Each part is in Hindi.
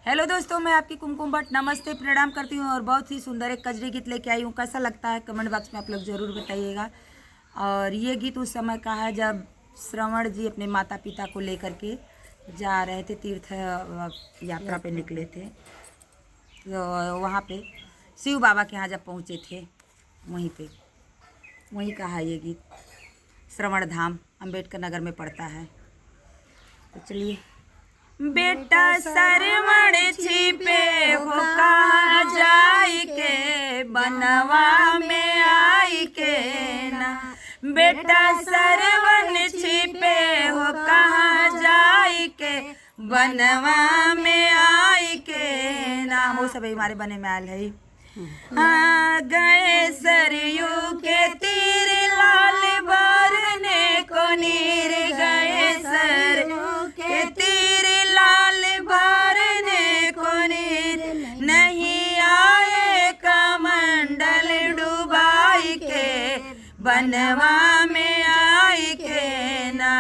हेलो दोस्तों, मैं आपकी कुमकुम भट्ट नमस्ते प्रणाम करती हूँ और बहुत ही सुंदर एक कजरी गीत लेके आई हूँ। कैसा लगता है कमेंट बॉक्स में आप लोग ज़रूर बताइएगा। और ये गीत उस समय का है जब श्रवण जी अपने माता पिता को लेकर के जा रहे थे, तीर्थ यात्रा पे निकले थे। तो वहाँ पे शिव बाबा के यहाँ जब पहुँचे थे, वहीं का है ये गीत। श्रवण धाम अम्बेडकर नगर में पड़ता है। तो चलिए। बेटा सरवण छिपे हो कहाँ जाई के, बनवा में आई के ना। बेटा सरवण छिपे हो कहाँ जाई के, बनवा में आई के ना। वो सब हमारे बने में आयल है। हाँ गए सरयू के तीर लाल भरने को नीर, गए सरयू के तीर लाल भरने को नीर। नहीं आए कमंडल डुबाई के, बनवा में आई के ना।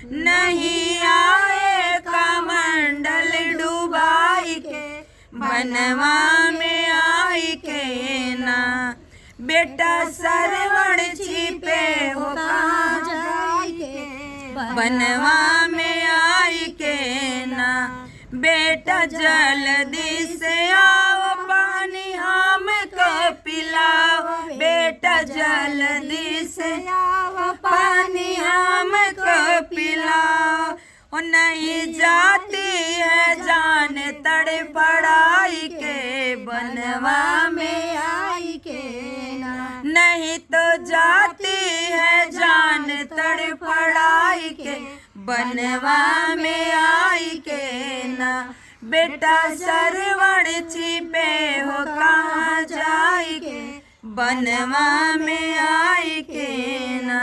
नहीं आए कमंडल डुबाई के, बनवा में आई के ना। बेटा सरवण छिपे हो कहाँ जाई के, बनवा में आई के ना। बेटा जल्दी से आओ पानी हमको पिलाओ, बेटा जल्दी से आओ पानी हमको पिलाओ। ओ नहीं जाती है जान तड़पड़ाई के, बनवा में आई के ना। नहीं तो जाती है जान तड़पड़ाई के, बनवा में आई के ना। बेटा सरवण छिपे हो कहाँ जाई के, बनवा में आई के ना।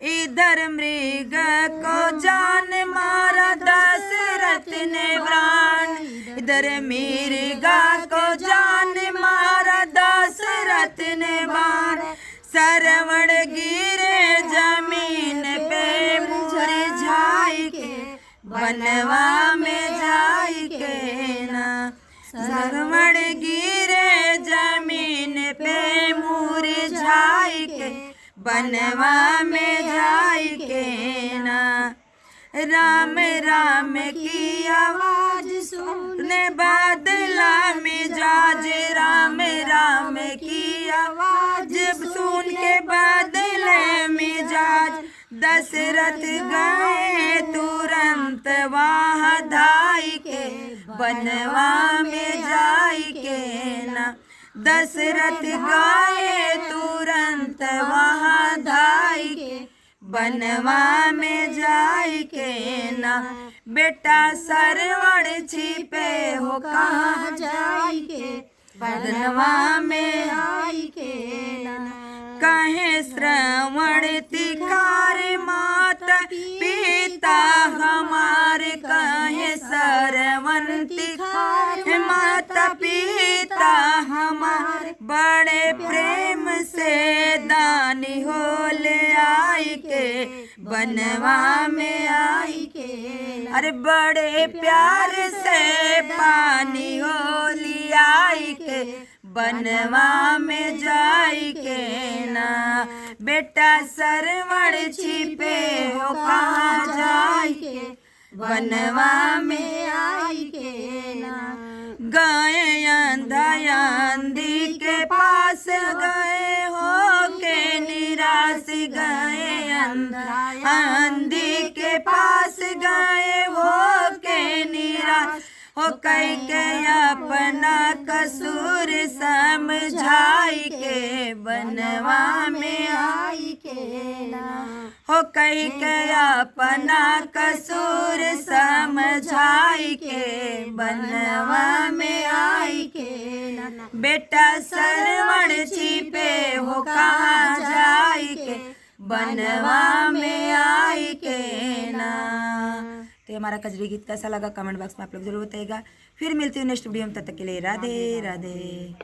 इधर मृग को जान मारा दशरथ ने प्राण, इधर मृगा को जान मारा दशरथ ने बाण। सरवण गिरे जमीन पे मुरझाई के, बनवा में जाई के ना। सरवण गिरे जमीन पे मुरझाई के, बनवा में जाई के ना। राम राम की आवाज सुने बादला मिजाज, राम राम की आवाज सुन के बादले मिजाज। दशरथ गए तुरंत वहाँ धाई के, बनवा में जाई के ना। दशरथ गए तुरंत वहाँ धाई के, बनवा में जाई के ना। बेटा सरवण छिपे हो कहाँ जाई के, बनवा में आई के ना। कहे श्रवण तिखार माता पिता हमारे, कहे श्रवण तिखार माता पिता हमारे। बड़े प्रेम से दानी हो ले आई के, बनवा में आई के। अरे बड़े प्यार से पानी हो लियाई के, बनवा में जाई के ना। बेटा सरवण छिपे हो कहाँ जाई के, बनवा में आई के ना। गए अंधा अंधी के पास, गए हो के निराश, गए अंधा अंधी के पास, गए हो के निराश। हो कई के अपना कसूर समझाई के, बनवा में आई के ना। हो कई के अपना कसूर समझाई के, बनवा में आई के ना। बेटा सरवण छिपे हो कहाँ जाई के, बनवा में आई के ना। तो हमारा कजरी गीत कैसा लगा कमेंट बॉक्स में आप लोग जरूर बताइएगा। फिर मिलती हूँ नेक्स्ट वीडियो में, तब तक के लिए राधे राधे।